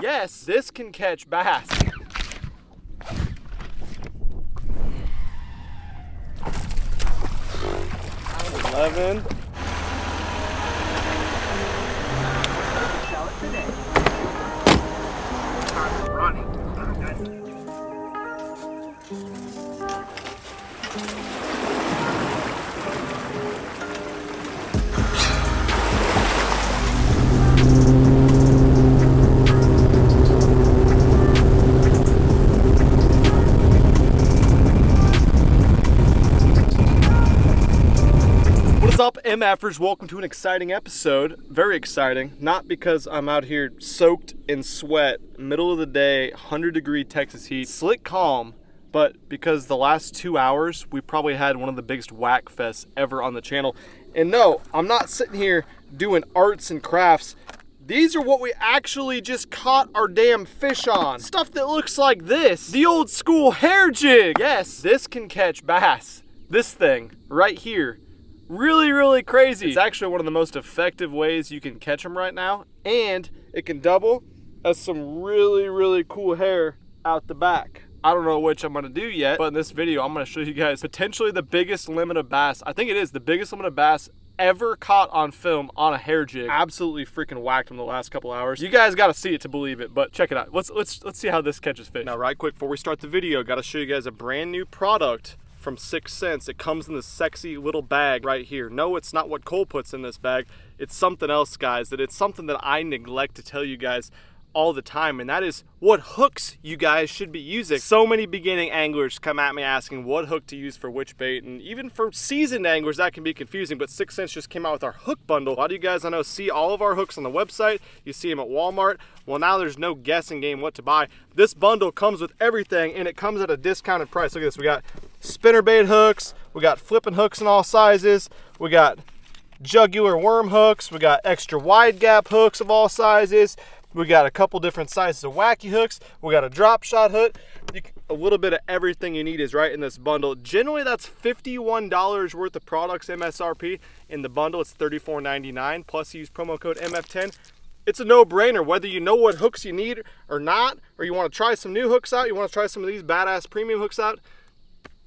Yes, this can catch bass. 11. What's up, MFers? Welcome to an exciting episode. Very exciting, not because I'm out here soaked in sweat, middle of the day, 100-degree Texas heat, slick calm, but because the last 2 hours, we probably had one of the biggest whack fests ever on the channel. And no, I'm not sitting here doing arts and crafts. These are what we actually just caught our damn fish on. Stuff that looks like this. The old school hair jig. Yes, this can catch bass. This thing right here. Really crazy. It's actually one of the most effective ways you can catch them right now, and it can double as some really cool hair out the back. I don't know which I'm gonna do yet, but in this video I'm gonna show you guys potentially the biggest limit of bass. I think it is the biggest limit of bass ever caught on film on a hair jig. Absolutely freaking whacked them the last couple hours. You guys gotta see it to believe it, but check it out. Let's see how this catches fish. Now, right quick before we start the video, gotta show you guys a brand new product from 6 Cents. It comes in this sexy little bag right here. No, it's not what Cole puts in this bag. It's something else, guys. It's something that I neglect to tell you guys all the time, and that is what hooks you guys should be using. So many beginning anglers come at me asking what hook to use for which bait, and even for seasoned anglers that can be confusing, but 6 Cents just came out with our hook bundle. A lot of you guys I know see all of our hooks on the website. You see them at Walmart. Well, now there's no guessing game what to buy. This bundle comes with everything, and it comes at a discounted price. Look at this. We got spinnerbait hooks, we got flipping hooks in all sizes, we got jugular worm hooks, we got extra wide gap hooks of all sizes, we got a couple different sizes of wacky hooks, we got a drop shot hook. A little bit of everything you need is right in this bundle. Generally that's $51 worth of products MSRP. In the bundle it's $34.99, plus you use promo code MF10. It's a no-brainer, whether you know what hooks you need or not, or you want to try some new hooks out, you want to try some of these badass premium hooks out.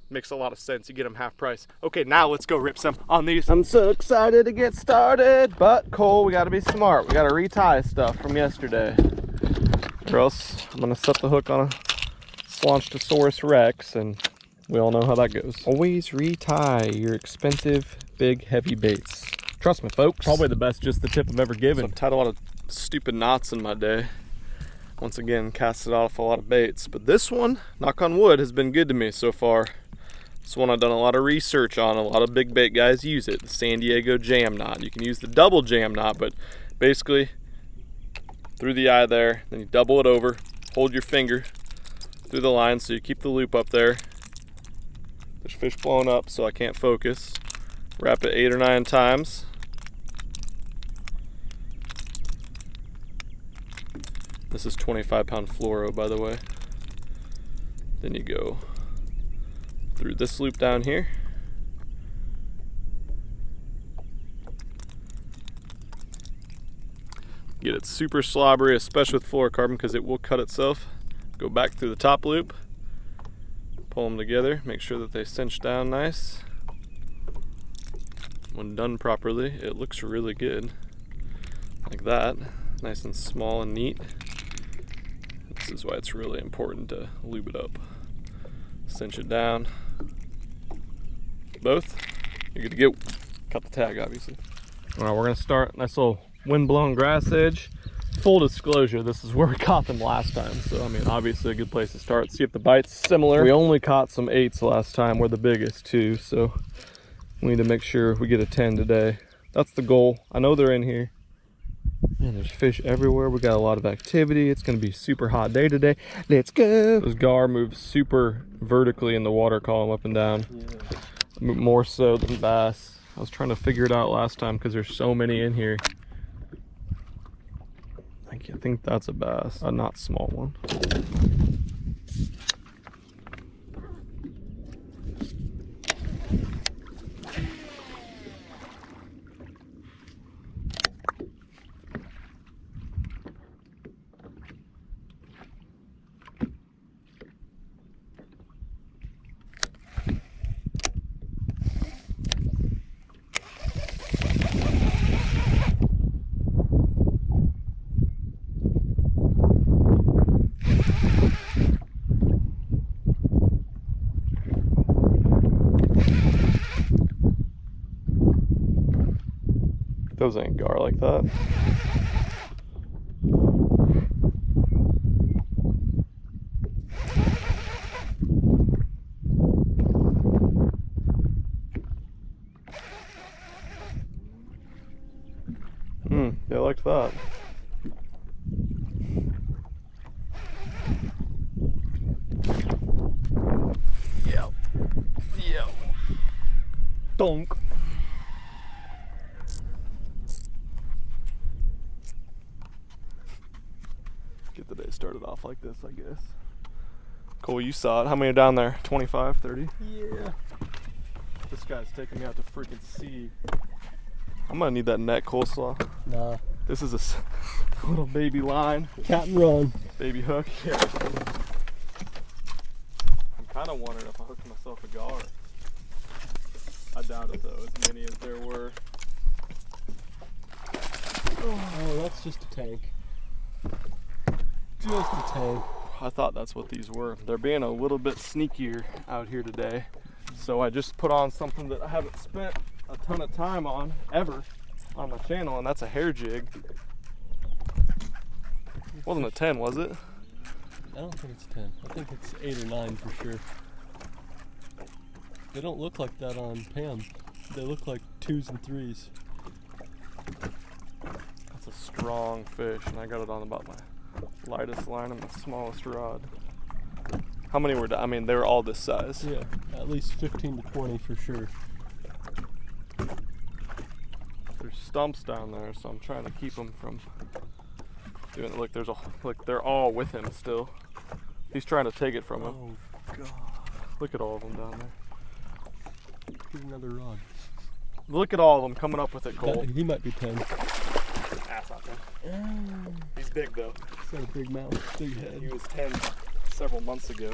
Makes a lot of sense. You get them half price. Okay, now let's go rip some on these. I'm so excited to get started, but Cole, we gotta be smart. We gotta retie stuff from yesterday, or else I'm gonna set the hook on a Slonchtosaurus Rex, and we all know how that goes. Always retie your expensive, big, heavy baits. Trust me, folks. Probably the best just the tip I've ever given. So I've tied a lot of stupid knots in my day. Once again, casted off a lot of baits, but this one, knock on wood, has been good to me so far. This one I've done a lot of research on. A lot of big bait guys use it. The San Diego jam knot. You can use the double jam knot, but basically through the eye there, then you double it over, hold your finger through the line so you keep the loop up there. There's fish blowing up so I can't focus. Wrap it 8 or 9 times. This is 25-pound fluoro, by the way. Then you go through this loop down here. Get it super slobbery, especially with fluorocarbon, because it will cut itself. Go back through the top loop, pull them together, make sure that they cinch down nice. When done properly, it looks really good. Like that, nice and small and neat. This is why it's really important to lube it up. Cinch it down. Both. You're good to go. Cut the tag, obviously. All right, we're gonna start nice little wind-blown grass edge. Full disclosure, this is where we caught them last time. So, I mean, obviously a good place to start. See if the bite's similar. We only caught some 8s last time. We're the biggest too, so we need to make sure we get a 10 today. That's the goal. I know they're in here. Man, there's fish everywhere. We got a lot of activity. It's gonna be a super hot day today. Let's go. Those gar move super vertically in the water column, up and down. Yeah. More so than bass. I was trying to figure it out last time because there's so many in here. I think that's a bass, a not small one. Those ain't gar like that. Yeah, I liked that. Yep. Yep. Donk. Get the day started off like this, I guess. Cole, you saw it. How many are down there? 25, 30? Yeah. This guy's taking me out to freaking sea. I'm gonna need that net coleslaw. Nah. This is a little baby line. Cat and run. Baby hook. Yeah. I'm kind of wondering if I hooked myself a gar. I doubt it though, as many as there were. Oh, that's just a tank. Just a tank. I thought that's what these were. They're being a little bit sneakier out here today. So I just put on something that I haven't spent a ton of time on ever on my channel, and that's a hair jig. Wasn't a 10, was it? I don't think it's 10. I think it's 8 or 9 for sure. They don't look like that on Pam. They look like 2s and 3s. That's a strong fish, and I got it on about my lightest line and my smallest rod. How many were, I mean, they were all this size. Yeah, at least 15 to 20 for sure. There's stumps down there, so I'm trying to keep them from doing it. Look, look, they're all with him still. He's trying to take it from him. Oh God. Look at all of them down there. Here's another rod. Look at all of them coming up with it, Cole. He might be 10. That's not 10. He's big though. He's got a big mouth, big head. He was 10 several months ago.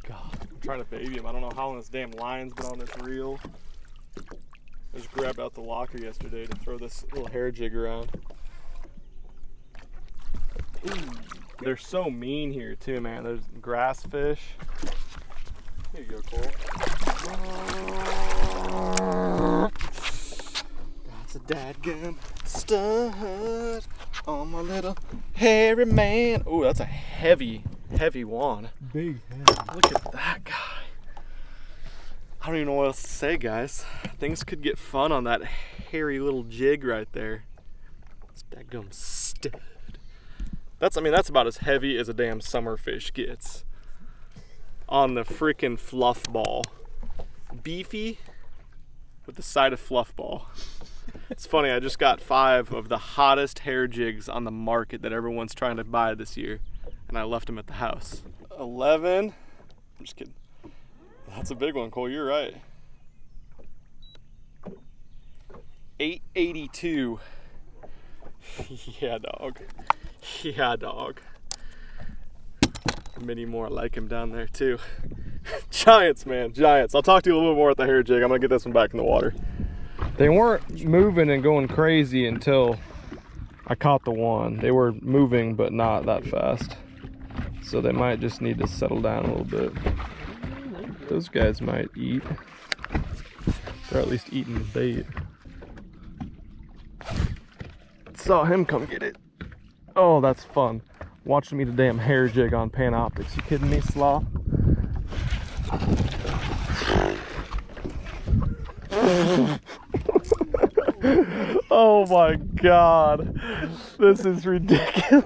God, I'm trying to baby him. I don't know how long this damn line's been on this reel. I just grabbed out the locker yesterday to throw this little hair jig around. Ooh, they're so mean here too, man. There's grass fish. Here you go, Cole. That's a dadgum stud on my little hairy man. Oh, that's a heavy, heavy one. Big head. Look at that guy. I don't even know what else to say, guys. Things could get fun on that hairy little jig right there. It's dadgum stud. That's, I mean, that's about as heavy as a damn summer fish gets. On the freaking fluff ball. Beefy with the side of fluff ball. It's funny, I just got 5 of the hottest hair jigs on the market that everyone's trying to buy this year, and I left them at the house. 11, I'm just kidding. That's a big one, Cole, you're right. 882. Yeah, dog. Yeah, dog. Many more like him down there too. Giants, man, giants. I'll talk to you a little bit more at the hair jig. I'm gonna get this one back in the water. They weren't moving and going crazy until I caught the one. They were moving, but not that fast. So they might just need to settle down a little bit. Those guys might eat. They're at least eating the bait. Saw him come get it. Oh, that's fun. Watching me the damn hair jig on Panoptics. You kidding me, Slaw? Oh my God. This is ridiculous.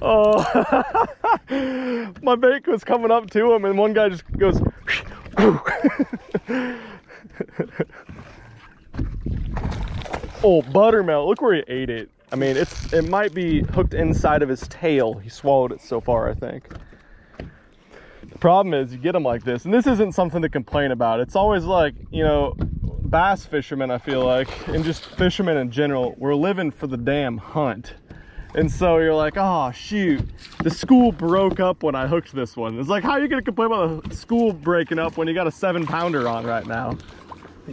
Oh, my bait was coming up to him and one guy just goes, oh, buttermilk. Look where he ate it. I mean, it might be hooked inside of his tail. He swallowed it so far, I think. The problem is you get them like this, and this isn't something to complain about. It's always like, you know, bass fishermen, I feel like, and just fishermen in general, we're living for the damn hunt. And so you're like, oh shoot, the school broke up when I hooked this one. It's like, how are you gonna complain about the school breaking up when you got a 7-pounder on right now?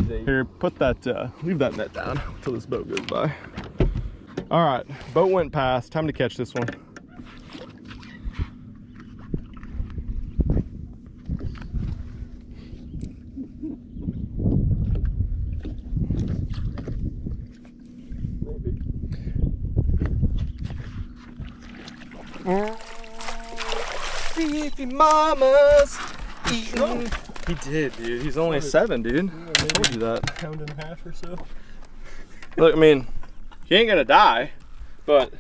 Here, put that, leave that net down until this boat goes by. All right, boat went past. Time to catch this one. Beefy mama's eating. He did, dude. He's only 7, dude. I told you that. Pound and a half or so. Look, I mean, he ain't gonna die, but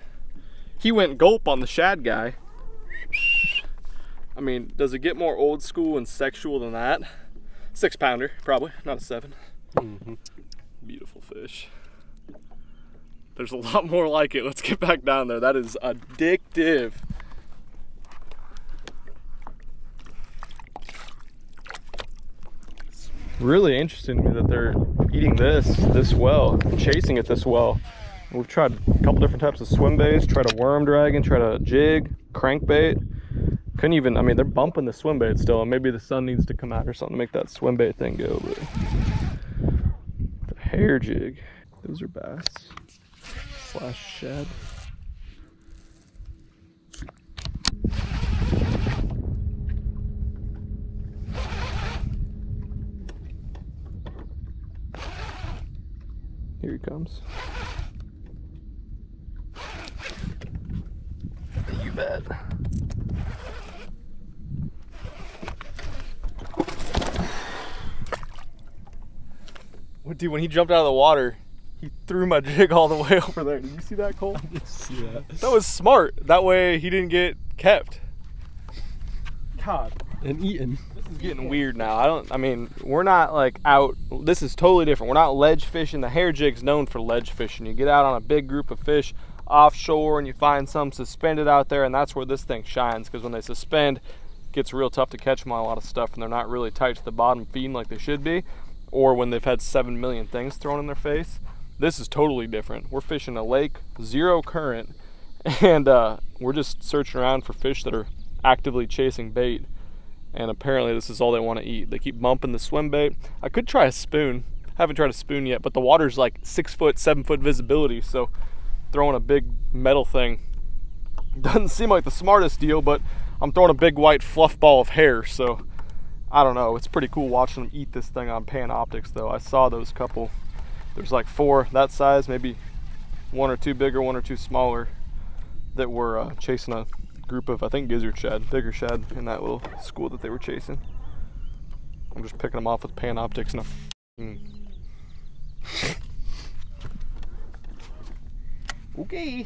he went gulp on the shad guy. I mean, does it get more old school and sexual than that? 6-pounder, probably, not a 7. Mm-hmm. Beautiful fish. There's a lot more like it. Let's get back down there. That is addictive. It's really interesting to me that they're eating this well, chasing it this well. We've tried a couple different types of swim baits, tried a worm dragon, tried a jig, crankbait. Couldn't even, I mean, they're bumping the swim bait still, and maybe the sun needs to come out or something to make that swim bait thing go. But the hair jig, those are bass / shad. Here he comes. You bet. Dude, when he jumped out of the water, he threw my jig all the way over there. Did you see that, Cole? I did see that. That was smart. That way he didn't get kept. God. And eaten. This is getting weird now. I mean, we're not like out. This is totally different. We're not ledge fishing. The hair jig's known for ledge fishing. You get out on a big group of fish offshore and you find some suspended out there, and that's where this thing shines, because when they suspend, it gets real tough to catch them on a lot of stuff, and they're not really tight to the bottom feeding like they should be, or when they've had 7 million things thrown in their face. This is totally different. We're fishing a lake, 0 current, and we're just searching around for fish that are actively chasing bait, and apparently this is all they want to eat. They keep bumping the swim bait. I could try a spoon. Haven't tried a spoon yet, but the water's like 6 foot, 7 foot visibility, so throwing a big metal thing doesn't seem like the smartest deal, but I'm throwing a big white fluff ball of hair, so I don't know. It's pretty cool watching them eat this thing on pan optics though. I saw those couple. There's like 4 that size, maybe 1 or 2 bigger, 1 or 2 smaller, that were chasing a group of, I think, gizzard shad, bigger shad in that little school that they were chasing. I'm just picking them off with pan optics and a okay.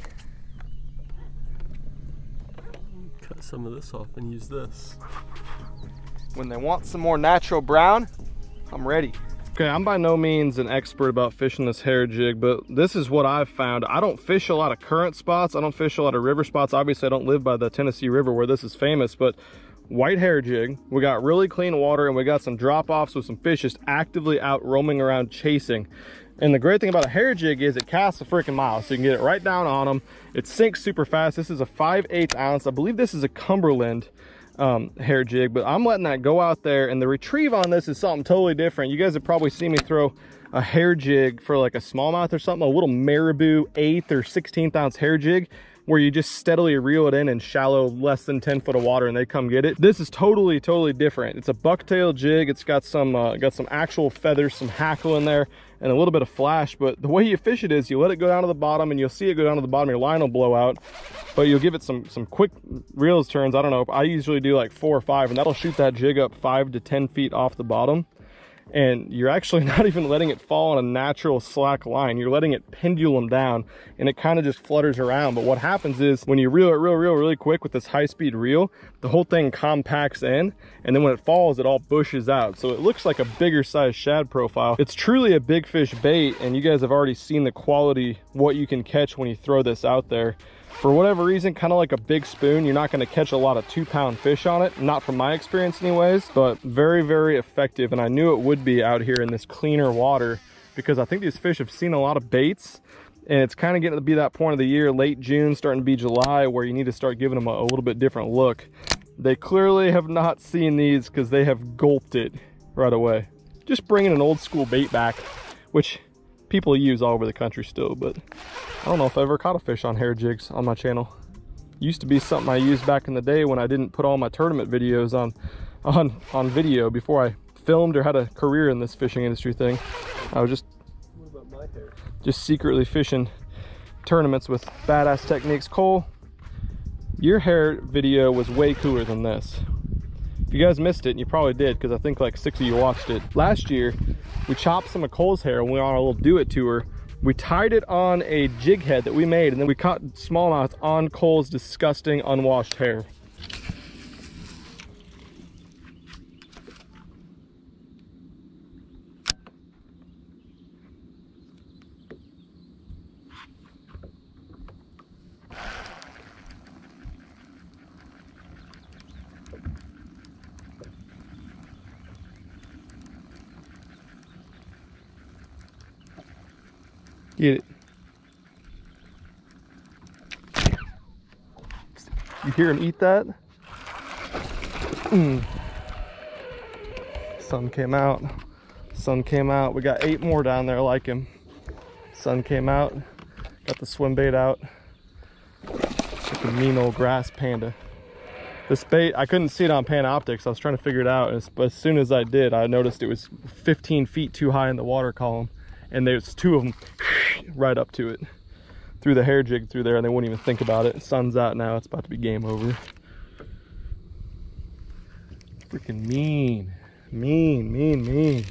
Cut some of this off and use this. When they want some more natural brown, I'm ready. Okay, I'm by no means an expert about fishing this hair jig, but this is what I've found. I don't fish a lot of current spots. I don't fish a lot of river spots. Obviously, I don't live by the Tennessee River where this is famous, but white hair jig, we got really clean water, and we got some drop-offs with some fish just actively out roaming around chasing. And the great thing about a hair jig is it casts a freaking mile, so you can get it right down on them. It sinks super fast. This is a 5/8 ounce. I believe this is a Cumberland hair jig, but I'm letting that go out there, and the retrieve on this is something totally different. You guys have probably seen me throw a hair jig for like a smallmouth or something, a little marabou 1/8 or 16th ounce hair jig, where you just steadily reel it in shallow, less than 10 foot of water, and they come get it. This is totally different. It's a bucktail jig. It's got some actual feathers, some hackle in there, and a little bit of flash. But the way you fish it is you let it go down to the bottom, and you'll see it go down to the bottom. Your line will blow out, but you'll give it some quick reels turns. I don't know, I usually do like 4 or 5, and that'll shoot that jig up 5 to 10 feet off the bottom. And you're actually not even letting it fall on a natural slack line. You're letting it pendulum down, and it kind of just flutters around. But what happens is when you reel it really quick with this high-speed reel, the whole thing compacts in, and then when it falls, it all bushes out. So it looks like a bigger size shad profile. It's truly a big fish bait, and you guys have already seen the quality, what you can catch when you throw this out there. For whatever reason, kind of like a big spoon, you're not going to catch a lot of 2-pound fish on it, not from my experience anyways, but very effective. And I knew it would be out here in this cleaner water, because I think these fish have seen a lot of baits, and it's kind of getting to be that point of the year, late June, starting to be July, where you need to start giving them a little bit different look. They clearly have not seen these, because they have gulped it right away. Just bringing an old school bait back, which people use all over the country still, but I don't know if I ever caught a fish on hair jigs on my channel. Used to be something I used back in the day when I didn't put all my tournament videos on video before I filmed or had a career in this fishing industry thing. I was just secretly fishing tournaments with badass techniques. Cole, Your hair video was way cooler than this. If you guys missed it, and you probably did because I think like 6 of you watched it. Last year, we chopped some of Cole's hair when we were on our little do-it tour. We tied it on a jig head that we made, and then we cut small knots on Cole's disgusting unwashed hair. Get it. You hear him eat that? Sun came out. Sun came out. We got 8 more down there like him. Sun came out. Got the swim bait out. Like a mean old grass panda. This bait, I couldn't see it on Panoptics. I was trying to figure it out. But as soon as I did, I noticed it was 15 feet too high in the water column. And there's 2 of them right up to it. Threw the hair jig through there and they wouldn't even think about it. Sun's out now, it's about to be game over. Freaking mean. Mean, mean, mean.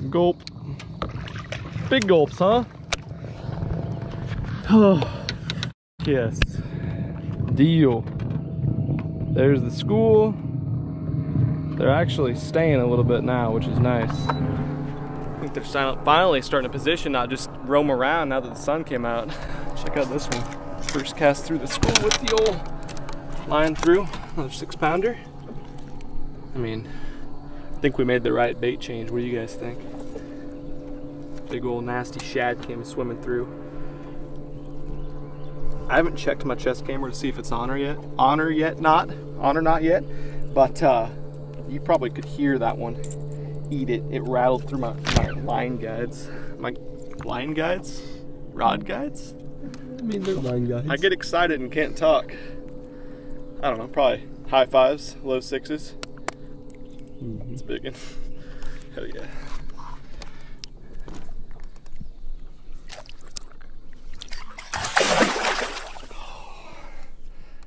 Gulp. Big gulps, huh? Oh, yes. Deal. There's the school. They're actually staying a little bit now, which is nice. I think they're finally starting to position, not just roam around now that the sun came out. Check out this one. First cast through the school with the old line through. Another 6-pounder. I mean, I think we made the right bait change. What do you guys think? Big old nasty shad came swimming through. I haven't checked my chest camera to see if it's on or not yet. But you probably could hear that one eat it. It rattled through my line guides. My line guides? Rod guides? I mean, they're line guides. I get excited and can't talk. I don't know, probably high 5s, low 6s. It's big one. Hell yeah.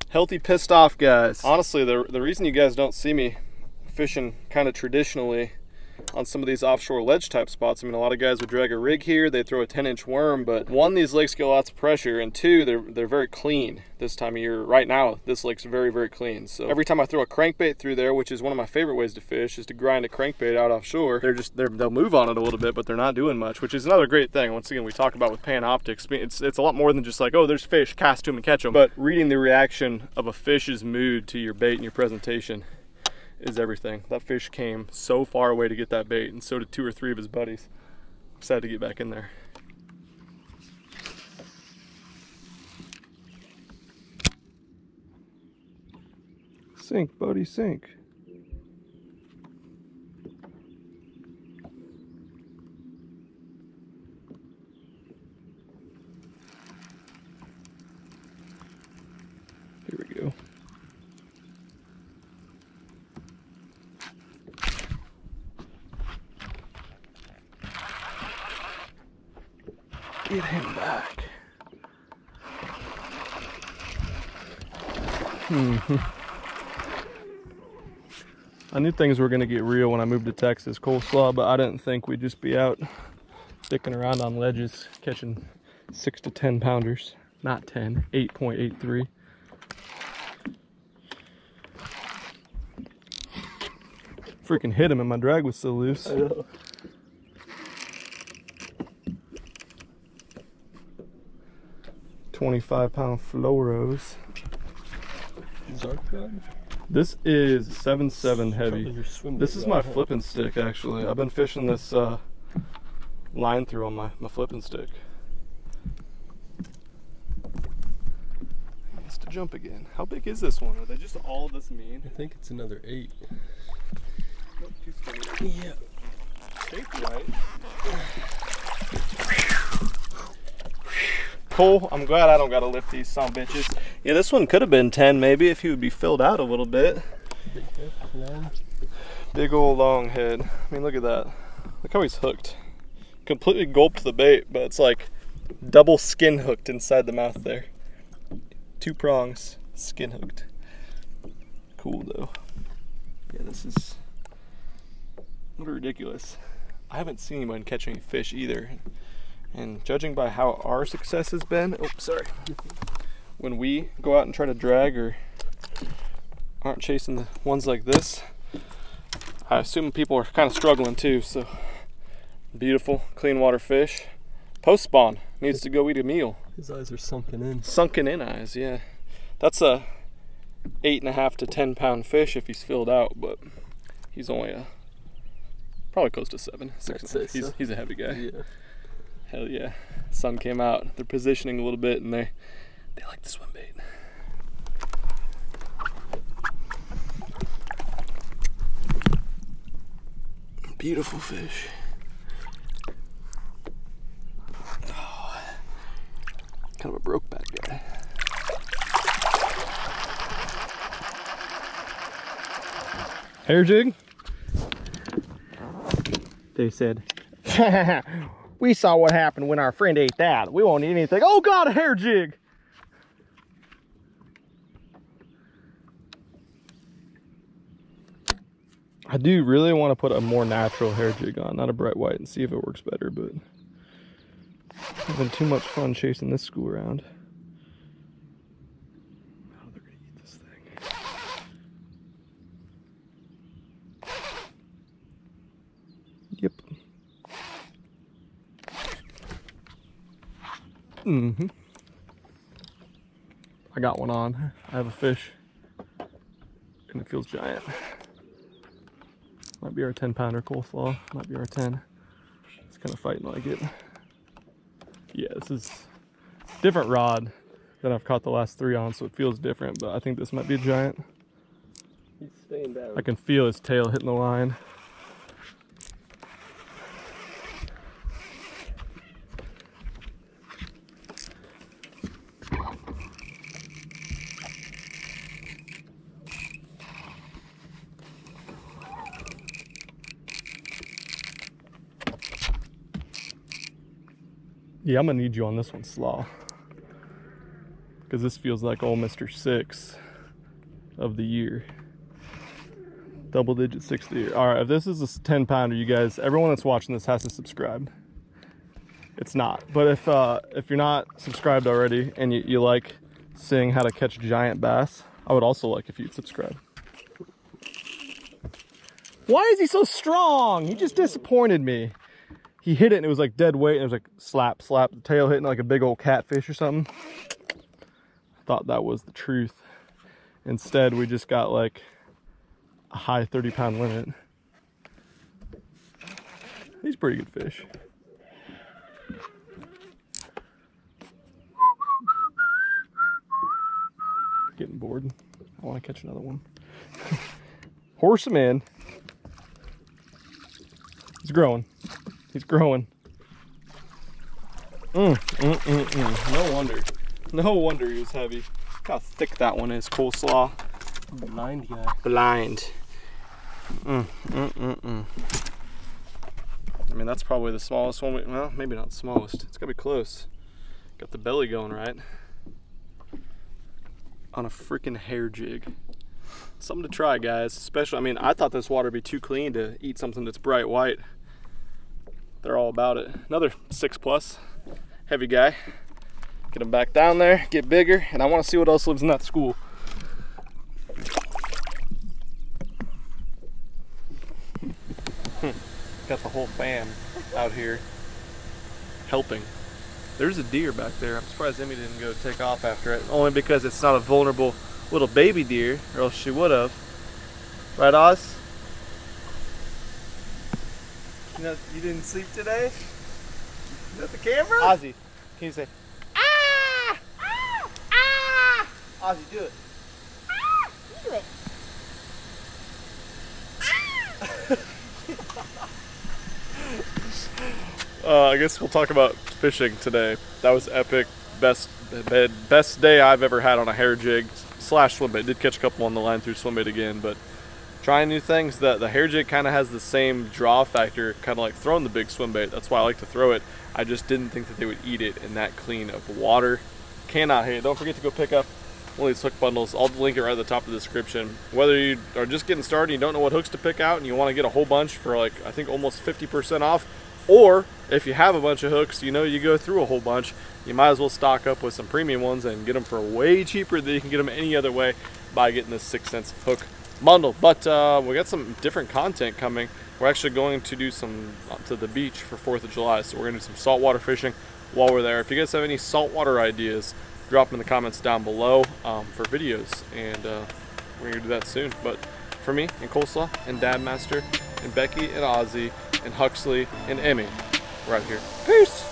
Healthy pissed off guys. Honestly, the reason you guys don't see me fishing kind of traditionally on some of these offshore ledge type spots, I mean, a lot of guys would drag a rig here, they throw a 10-inch worm, but 1, these lakes get lots of pressure, and 2, they're very clean this time of year. Right now, this lake's very, very clean. So every time I throw a crankbait through there, which is one of my favorite ways to fish, is to grind a crankbait out offshore. They'll move on it a little bit, but they're not doing much, which is another great thing. Once again, we talk about with Panoptics, it's a lot more than just like, oh, there's fish, cast to them and catch them. But reading the reaction of a fish's mood to your bait and your presentation is everything. That fish came so far away to get that bait, and so did 2 or 3 of his buddies. Excited to get back in there. Sink, buddy, sink. Here we go. Get him back. I knew things were going to get real when I moved to Texas, coleslaw, but I didn't think we'd just be out sticking around on ledges catching 6 to 10 pounders. Not 10, 8.83. Freaking hit him and my drag was so loose. I know. £25 fluoros. This is 7.7 heavy. This is my flipping stick actually. I've been fishing this line through on my flipping stick. It's to jump again. How big is this one? Are they just all this mean? I think it's another 8. Yeah. Shaped right. Cool. I'm glad I don't gotta lift these son bitches. Yeah, this one could have been 10 maybe if he would be filled out a little bit. Big head, long. Big old long head. I mean, look at that. Look how he's hooked. Completely gulped the bait, but it's like Double skin hooked inside the mouth there. 2 prongs, skin hooked. Cool though. Yeah, this is ridiculous. I haven't seen anyone catch any fish either. And judging by how our success has been, oh, sorry. When we go out and try to drag or aren't chasing the ones like this, I assume people are kind of struggling too. So beautiful, clean water fish. Post spawn, needs to go eat a meal. His eyes are sunken in. Sunken in eyes, yeah. That's a 8.5 to 10 pound fish if he's filled out, but he's only probably close to 7, 6. He's a heavy guy. Yeah. Hell yeah. Sun came out. They're positioning a little bit and they like the swim bait. Beautiful fish. Oh, kind of a broke back guy. Hair jig? They said, we saw what happened when our friend ate that. We won't eat anything. Oh God, a hair jig! I do really want to put a more natural hair jig on, not a bright white, and see if it works better, but it's been too much fun chasing this school around. Oh, they're gonna eat this thing. Yep. Mm-hmm. I got one on. I have a fish, and it feels giant. Might be our 10-pounder coleslaw. Might be our 10. It's kind of fighting like it. Yeah, this is different rod than I've caught the last 3 on, so it feels different, but I think this might be a giant. He's staying down. I can feel his tail hitting the line. Yeah, I'm gonna need you on this one, Slaw, because this feels like old Mr. 6 of the year. Double digit 6 of the year. All right, if this is a 10-pounder, you guys, everyone that's watching this has to subscribe. It's not, but if you're not subscribed already and you like seeing how to catch giant bass, I would also like if you'd subscribe. Why is he so strong? He just disappointed me. He hit it and it was like dead weight, and it was like slap, slap, the tail hitting like a big old catfish or something. I thought that was the truth. Instead, we just got like a high 30-pound limit. He's a pretty good fish. Getting bored. I want to catch another one. Horse him in. He's growing. He's growing. No wonder. No wonder he was heavy. Look how thick that one is, coleslaw. Blind guy. Blind. I mean, that's probably the smallest one. Well, maybe not the smallest. It's gotta be close. Got the belly going right. On a freaking hair jig. Something to try, guys. Especially, I mean, I thought this water would be too clean to eat something that's bright white. They're all about it. Another 6+, heavy guy. Get him back down there, get bigger, and I want to see what else lives in that school. Got the whole fam out here helping. There's a deer back there. I'm surprised Emmy didn't go take off after it. Only because it's not a vulnerable little baby deer, or else she would have. Right, Oz? You know, you didn't sleep today? Is that the camera? Ozzy, can you say, ah! Ah! Ah! Ozzy, do it. Ah! You do it. I guess we'll talk about fishing today. That was epic. Best day I've ever had on a hair jig / swim bait. Did catch a couple on the line through swim bait again, but trying new things. The hair jig kind of has the same draw factor, kind of like throwing the big swim bait. That's why I like to throw it. I just didn't think that they would eat it in that clean of water. Cannot hate it. Don't forget to go pick up one of these hook bundles. I'll link it right at the top of the description. Whether you are just getting started and you don't know what hooks to pick out and you want to get a whole bunch for like, I think almost 50% off, or if you have a bunch of hooks, you know you go through a whole bunch, you might as well stock up with some premium ones and get them for way cheaper than you can get them any other way by getting this 6 cents hook bundle. But we got some different content coming. We're actually going to do some to the beach for 4th of July, so we're going to do some saltwater fishing while we're there. If you guys have any saltwater ideas, drop them in the comments down below for videos, and we're going to do that soon. But for me and Coleslaw and Dad Master and Becky and Ozzy and Huxley and Emmy, we're out here. Peace!